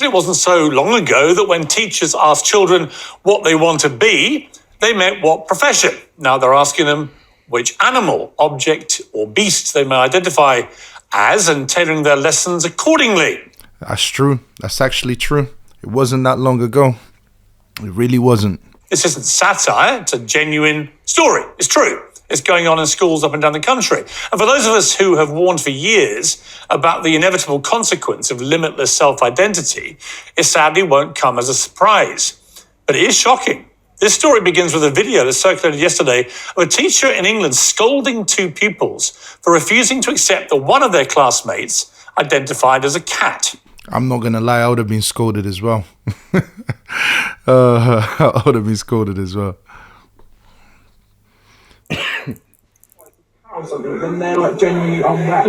It wasn't so long ago that when teachers asked children what they want to be, they meant what profession. Now they're asking them which animal, object, or beast they may identify as and tailoring their lessons accordingly. That's true. That's actually true. It wasn't that long ago. It really wasn't. This isn't satire, it's a genuine story. It's true. It's going on in schools up and down the country. And for those of us who have warned for years about the inevitable consequence of limitless self-identity, it sadly won't come as a surprise. But it is shocking. This story begins with a video that circulated yesterday of a teacher in England scolding two pupils for refusing to accept that one of their classmates identified as a cat. I'm not going to lie, I would have been scolded as well. I would have been scolded as well. Then they're like genuinely unwrapped.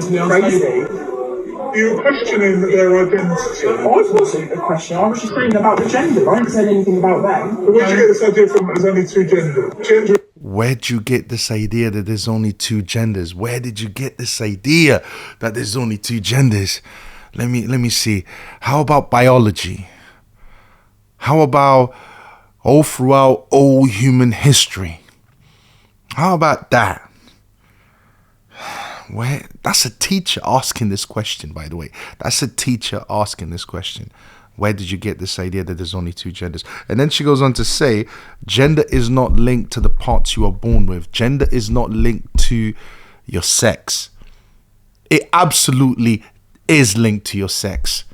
They're crazy. You're questioning their identity. I wasn't a question. I was just saying about the gender. I didn't say anything about them. But where'd you get this idea from? There's only two genders. Where'd you get this idea that there's only two genders? Where did you get this idea that there's only two genders? Let me see. How about biology? How about all throughout all human history? How about that? Where? That's a teacher asking this question, by the way. That's a teacher asking this question. Where did you get this idea that there's only two genders? And then she goes on to say, gender is not linked to the parts you are born with. Gender is not linked to your sex. It absolutely is linked to your sex.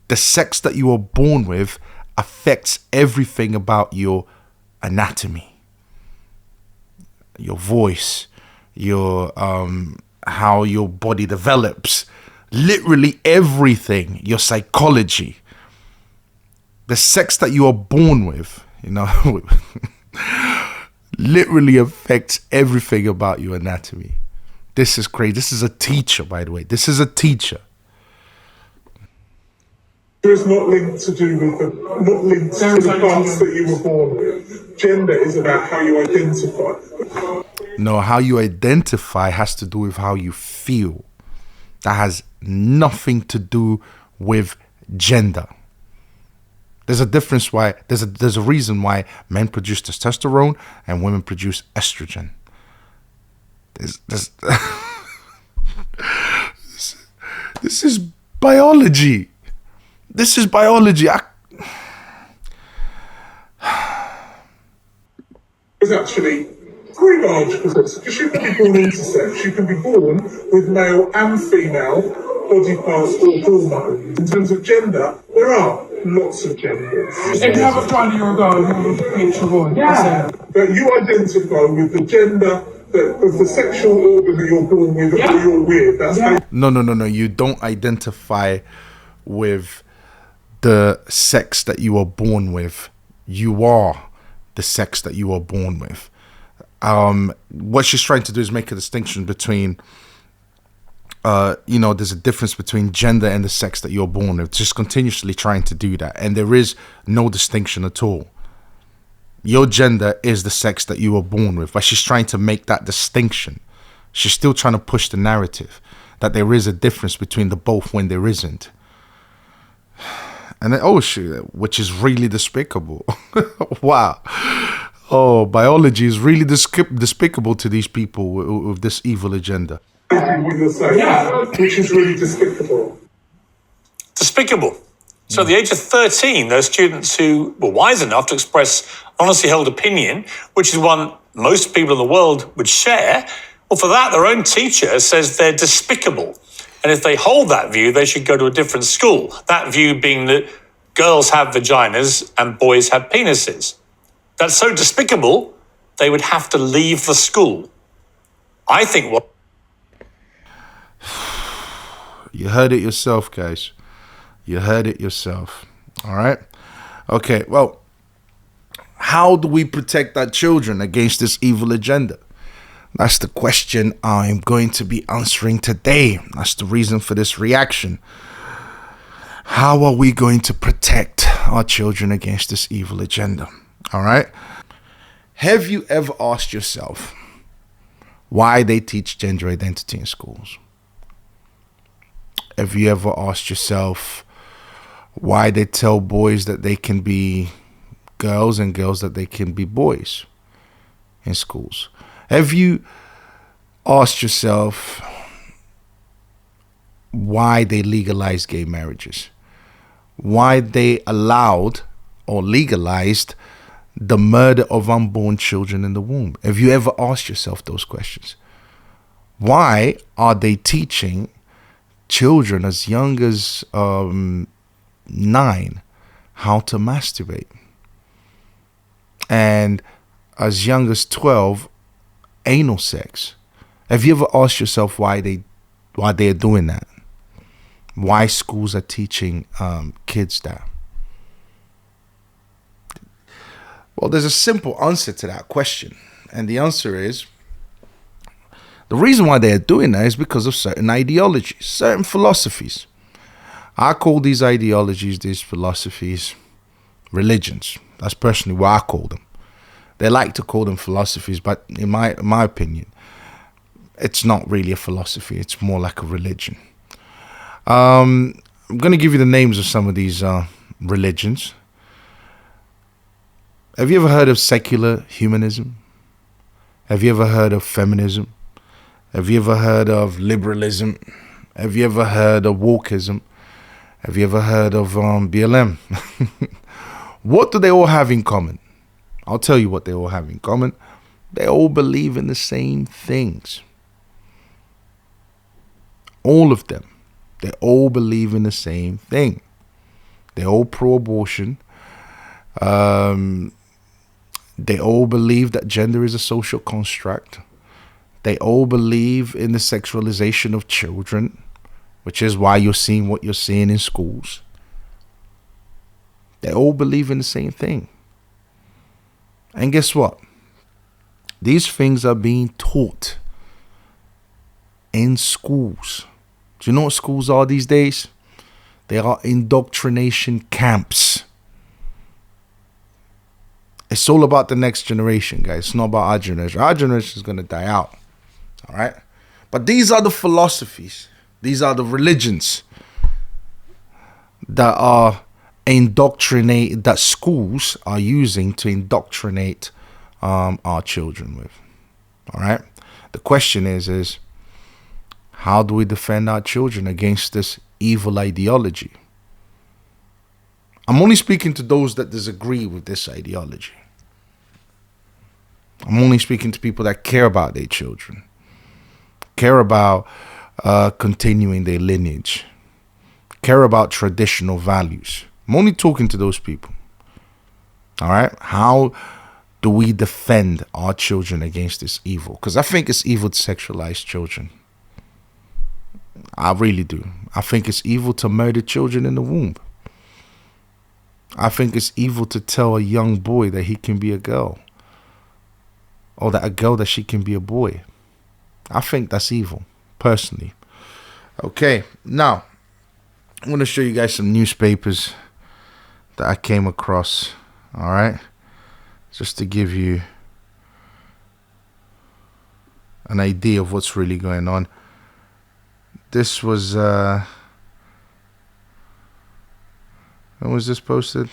The sex that you are born with affects everything about your anatomy, your voice, your how your body develops, literally everything, your psychology. The sex that you are born with, literally affects everything about your anatomy. This is crazy. This is a teacher, by the way. This is a teacher. It's not linked to do with the parts that you were born with. Gender is about how you identify. No, how you identify has to do with how you feel. That has nothing to do with gender. There's a difference why there's a reason why men produce testosterone and women produce estrogen. This is biology. This is biology. It's actually pretty large because you can be born intersex. You can be born with male and female body parts or hormones. In terms of gender, there are lots of genders. If you have a girl, you're a girl. You have a bitch, you're a boy. Yeah. But you identify with the gender of the sexual organ that you're born with or you're with. That's how No. You don't identify with the sex that you are born with. You are the sex that you are born with. What she's trying to do is make a distinction between, there's a difference between gender and the sex that you're born with. Just continuously trying to do that. And there is no distinction at all. Your gender is the sex that you were born with. But she's trying to make that distinction. She's still trying to push the narrative that there is a difference between the both when there isn't. And then, which is really despicable. Wow. Oh, biology is really despicable to these people with this evil agenda. Which is really despicable. Despicable. So at the age of 13, those students who were wise enough to express honestly held opinion, which is one most people in the world would share, well, for that, their own teacher says they're despicable. And if they hold that view, they should go to a different school. That view being that girls have vaginas and boys have penises. That's so despicable, they would have to leave the school. I think what... You heard it yourself, guys. You heard it yourself. All right? Okay, well, how do we protect our children against this evil agenda? That's the question I'm going to be answering today. That's the reason for this reaction. How are we going to protect our children against this evil agenda? All right? Have you ever asked yourself why they teach gender identity in schools? Have you ever asked yourself why they tell boys that they can be girls and girls that they can be boys in schools? Have you asked yourself why they legalized gay marriages? Why they allowed or legalized the murder of unborn children in the womb? Have you ever asked yourself those questions? Why are they teaching children as young as 9 how to masturbate? And as young as 12, anal sex? Have you ever asked yourself why they're doing that? Why schools are teaching kids that? Well, there's a simple answer to that question. And the answer is, the reason why they're doing that is because of certain ideologies, certain philosophies. I call these ideologies, these philosophies, religions. That's personally what I call them. They like to call them philosophies, but in my opinion, it's not really a philosophy. It's more like a religion. I'm going to give you the names of some of these religions. Have you ever heard of secular humanism? Have you ever heard of feminism? Have you ever heard of liberalism? Have you ever heard of wokeism? Have you ever heard of BLM? What do they all have in common? I'll tell you what they all have in common. They all believe in the same things. All of them. They all believe in the same thing. They're all pro-abortion. They all believe that gender is a social construct. They all believe in the sexualization of children, which is why you're seeing what you're seeing in schools. They all believe in the same thing. And guess what? These things are being taught in schools. Do you know what schools are these days? They are indoctrination camps. It's all about the next generation, guys. It's not about our generation. Our generation is going to die out. All right? But these are the philosophies. These are the religions that are indoctrinate, that schools are using to indoctrinate our children with. All right? The question is how do we defend our children against this evil ideology? I'm only speaking to those that disagree with this ideology. I'm only speaking to people that care about their children, care about continuing their lineage, care about traditional values. I'm only talking to those people. All right? How do we defend our children against this evil? Because I think it's evil to sexualize children. I really do. I think it's evil to murder children in the womb. I think it's evil to tell a young boy that he can be a girl, or that a girl that she can be a boy. I think that's evil, personally. Okay, now I'm going to show you guys some newspapers that I came across. All right, just to give you an idea of what's really going on. This was when was this posted?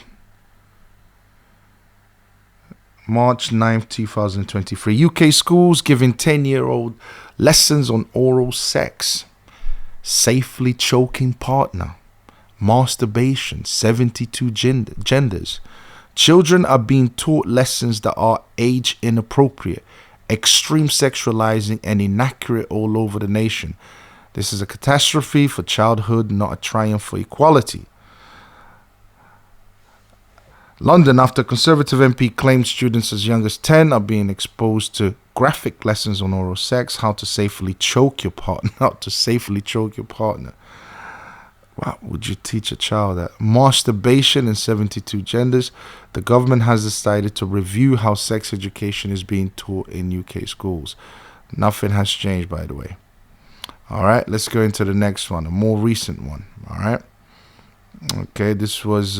March 9th, 2023. UK schools giving 10-year-old lessons on oral sex, safely choking partner, masturbation, 72 genders. Children are being taught lessons that are age inappropriate, extreme sexualizing, and inaccurate all over the nation. This is a catastrophe for childhood, not a triumph for equality. London, after Conservative MP claims students as young as 10 are being exposed to graphic lessons on oral sex, how to safely choke your partner. What would you teach a child that? Masturbation in 72 genders. The government has decided to review how sex education is being taught in UK schools. Nothing has changed, by the way. All right, let's go into the next one, a more recent one. All right. Okay, this was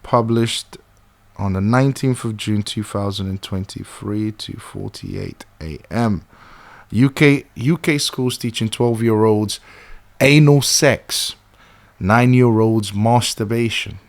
published on the 19th of June 2023, 2:48 a.m. UK schools teaching 12-year-olds anal sex, 9-year-olds masturbation.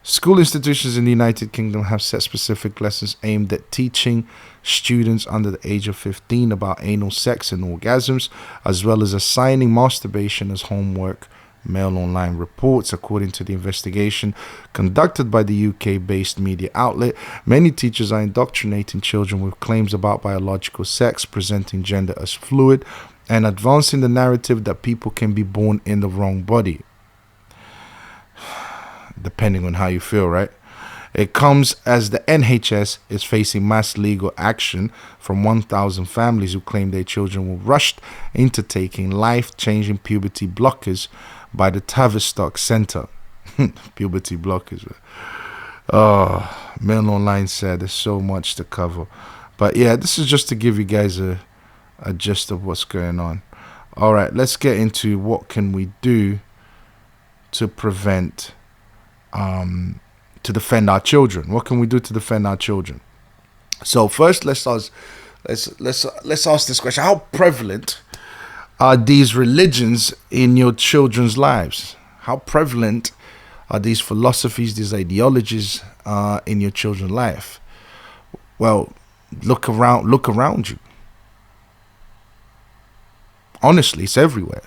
School institutions in the United Kingdom have set specific lessons aimed at teaching students under the age of 15 about anal sex and orgasms, as well as assigning masturbation as homework, Mail Online reports. According to the investigation conducted by the UK-based media outlet, many teachers are indoctrinating children with claims about biological sex, presenting gender as fluid, and advancing the narrative that people can be born in the wrong body. Depending on how you feel, right? It comes as the NHS is facing mass legal action from 1,000 families who claim their children were rushed into taking life-changing puberty blockers by the Tavistock Centre. Puberty blockers. Oh, Mail Online said there's so much to cover. But yeah, this is just to give you guys a gist of what's going on. All right, let's get into what can we do to prevent... to defend our children. What can we do to defend our children? So first, let's ask this question: how prevalent are these religions in your children's lives? How prevalent are these philosophies, these ideologies in your children's life? Well, look around you. Honestly, it's everywhere.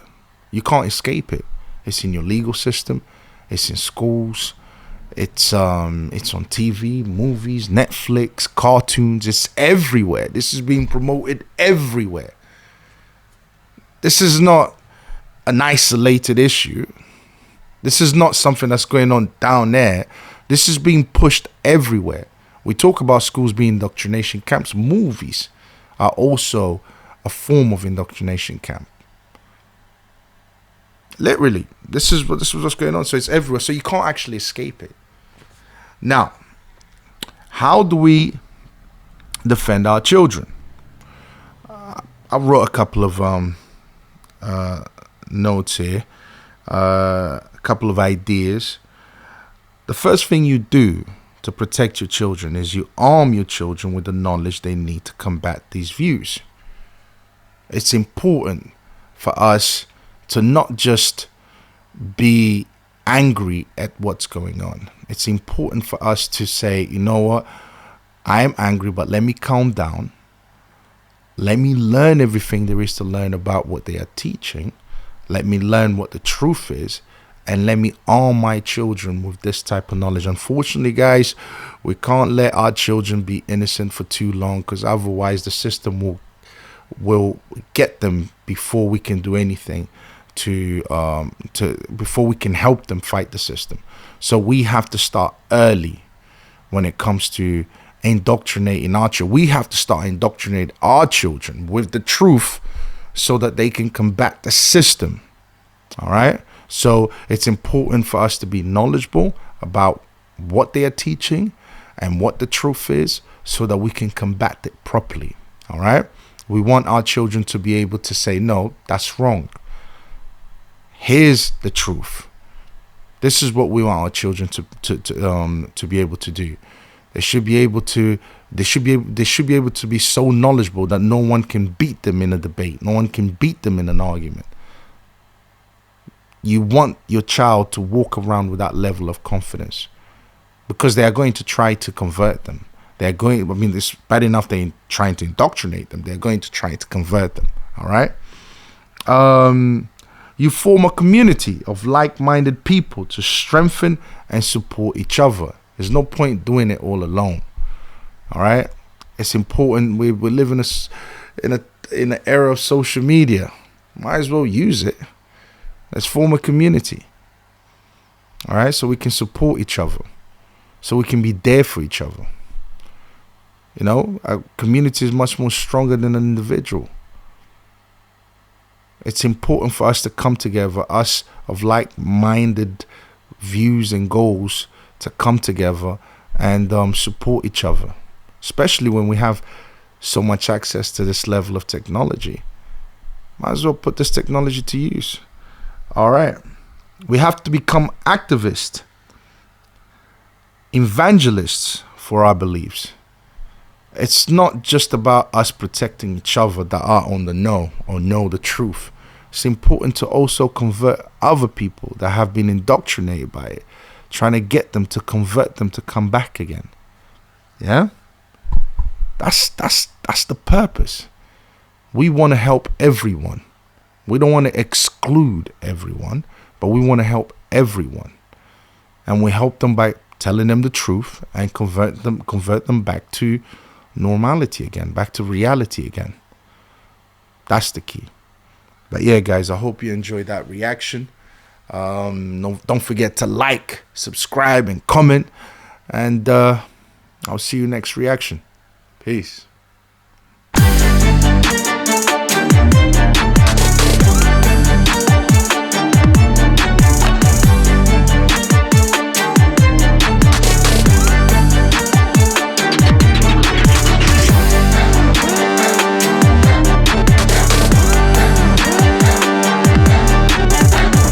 You can't escape it. It's in your legal system. It's in schools. It's on TV, movies, Netflix, cartoons. It's everywhere. This is being promoted everywhere. This is not an isolated issue. This is not something that's going on down there. This is being pushed everywhere. We talk about schools being indoctrination camps. Movies are also a form of indoctrination camp. Literally, this is what's going on. So it's everywhere. So you can't actually escape it. Now, how do we defend our children? I wrote a couple of notes here, a couple of ideas. The first thing you do to protect your children is you arm your children with the knowledge they need to combat these views. It's important for us to not just be angry at what's going on. It's important for us to say, you know what, I am angry, but let me calm down. Let me learn everything there is to learn about what they are teaching. Let me learn what the truth is, and let me arm my children with this type of knowledge. Unfortunately, guys, we can't let our children be innocent for too long, because otherwise the system will get them before we can do anything before we can help them fight the system. So we have to start early when it comes to indoctrinating our children. We have to start indoctrinating our children with the truth so that they can combat the system. All right. So it's important for us to be knowledgeable about what they are teaching and what the truth is so that we can combat it properly. All right. We want our children to be able to say, no, that's wrong. Here's the truth. This is what we want our children to be able to do. They should be able to be so knowledgeable that no one can beat them in a debate. No one can beat them in an argument. You want your child to walk around with that level of confidence, because they are going to try to convert them. It's bad enough they're trying to indoctrinate them. They're going to try to convert them. All right. You form a community of like-minded people to strengthen and support each other. There's no point doing it all alone. All right. It's important. We live in an era of social media. Might as well use it. Let's form a community. All right. So we can support each other. So we can be there for each other. You know, a community is much more stronger than an individual. It's important for us to come together, us of like-minded views and goals, to come together and support each other, especially when we have so much access to this level of technology. Might as well put this technology to use. All right. We have to become activists, evangelists for our beliefs. it's not just about us protecting each other that are on the know or know the truth. It's important to also convert other people that have been indoctrinated by it, trying to get them to convert them to come back again. Yeah? That's the purpose. We want to help everyone. We don't want to exclude everyone, but we want to help everyone. And we help them by telling them the truth and convert them back to normality again, back to reality again. That's the key. But yeah, guys, I hope you enjoyed that reaction. Don't forget to like, subscribe, and comment. And I'll see you next reaction. Peace.